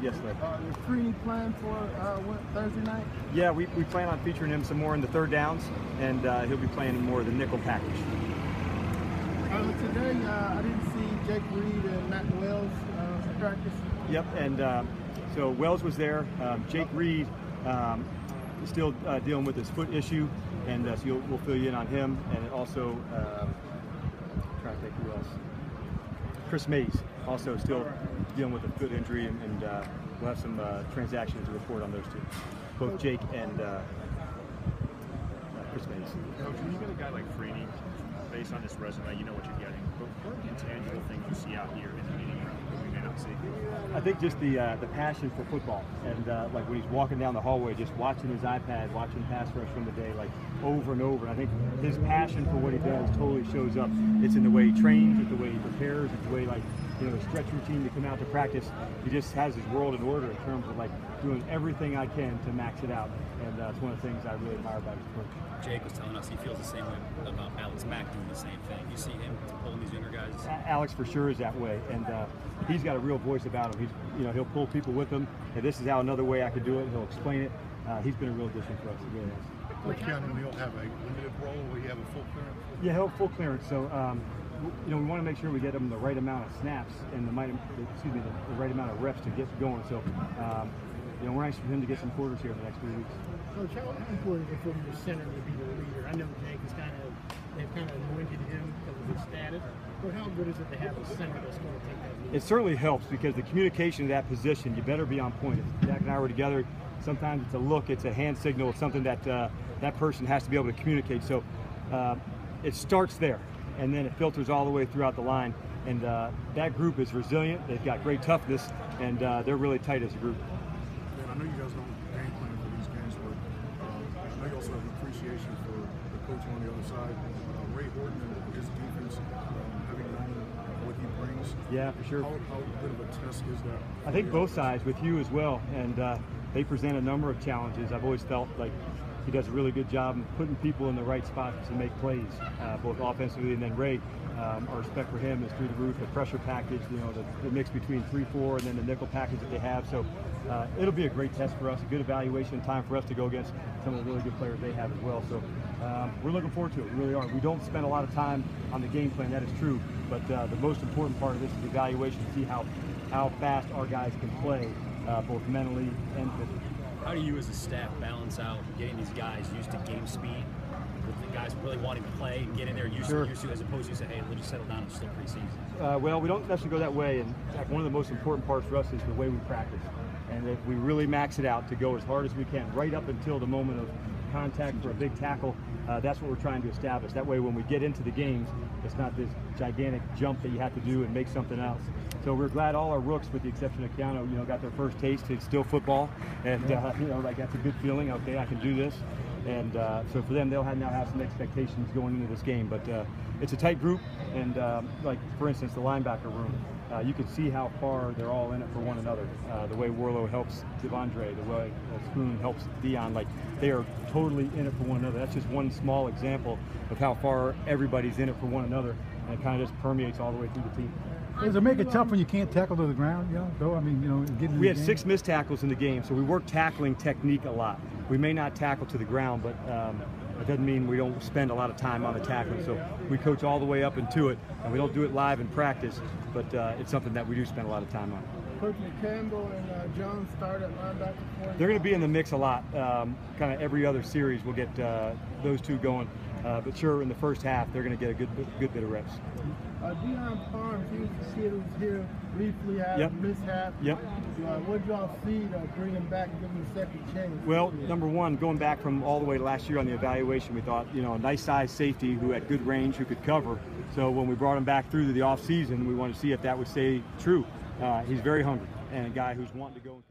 Yes, sir. Is Freeney playing for Thursday night? Yeah, we plan on featuring him some more in the third downs, and he'll be playing in more of the nickel package. Today, I didn't see Jake Reed and Matt Wells practice. Yep, and so Wells was there. Jake Reed is still dealing with his foot issue, and so we'll fill you in on him. And also, trying to think who else. Chris Mays also still dealing with a foot injury, and we'll have some transactions to report on those two, both Jake and Chris Mays. Coach, when you get a guy like Freeney, based on this resume, you know what you're getting. But what are the intangible things you see out here in the meeting room that we may not see? I think just the passion for football, and like when he's walking down the hallway, just watching his iPad, watching pass rush from the day, like over and over. And I think his passion for what he does totally shows up. It's in the way he trains, it's the way he prepares, it's the way, like, you know, the stretch routine to come out to practice. He just has his world in order in terms of like doing everything I can to max it out, and it's one of the things I really admire about his coach. Jake was telling us he feels the same way about Alex Mack doing the same thing. You see him pulling these younger guys? Alex for sure is that way, and he's got a real voice about him. He'll pull people with him, and this is how another way I could do it. He'll explain it. He's been a real addition for us. He really has. Coach County will have a limited role. Will he have a full clearance? Yeah, he'll have full clearance. So we want to make sure we get him the right amount of snaps and the right amount of reps to get going. So we're anxious for him to get some quarters here in the next 3 weeks. Coach, how important is it for your center to be the leader? I know Jake is they've kind of anointed him because of his status, but how good is it to have a center that's going to take that lead? It certainly helps, because the communication of that position, you better be on point. If Jack and I were together, sometimes it's a look, it's a hand signal, it's something that that person has to be able to communicate. So it starts there, and then it filters all the way throughout the line. And that group is resilient. They've got great toughness, and they're really tight as a group. I know you guys don't game plan for these games, but I know you also have an appreciation for the coach on the other side, Ray Horton, and his defense, having known what he brings. Yeah, for sure. How good of a test is that? I think both sides, with you as well, and they present a number of challenges. I've always felt like he does a really good job in putting people in the right spots to make plays, both offensively, and then Ray, our respect for him is through the roof. The pressure package, the mix between 3-4 and then the nickel package that they have. So it'll be a great test for us, a good evaluation time for us to go against some of the really good players they have as well. So we're looking forward to it. We really are. We don't spend a lot of time on the game plan, that is true, but the most important part of this is the evaluation to see how fast our guys can play, both mentally and physically. How do you as a staff balance out getting these guys used to game speed with the guys really wanting to play and get in there used to, as opposed to say, hey, let's just settle down and still preseason? Well, we don't necessarily go that way. And in fact, one of the most important parts for us is the way we practice. And if we really max it out to go as hard as we can, right up until the moment of contact for a big tackle, that's what we're trying to establish. That way, when we get into the games, it's not this gigantic jump that you have to do and make something else. So we're glad all our rooks, with the exception of Keanu, got their first taste. It's still football, and like that's a good feeling. Okay, I can do this, and so for them, they'll now have some expectations going into this game. But it's a tight group, and like for instance, the linebacker room, you can see how far they're all in it for one another. The way Warlow helps Davondre, the way Spoon helps Dion, like they are totally in it for one another. That's just one small example of how far everybody's in it for one another, and it kind of just permeates all the way through the team. Does it make it tough when you can't tackle to the ground? We had 6 missed tackles in the game, so we work tackling technique a lot. We may not tackle to the ground, but it doesn't mean we don't spend a lot of time on the tackling. So we coach all the way up into it, and we don't do it live in practice, but it's something that we do spend a lot of time on. Coach Campbell and Jones start at linebacker for you? They're going to be in the mix a lot. Kind of every other series we'll get those two going. But sure, in the first half, they're going to get a good bit of reps. Deion Farms, he was a kid who was here briefly, had a mishap. Yep. What did y'all see to bring him back and give him a second chance? Well, number one, going back from all the way to last year on the evaluation, we thought, a nice size safety who had good range, who could cover. So when we brought him back through the off season, we wanted to see if that would stay true. He's very hungry and a guy who's wanting to go and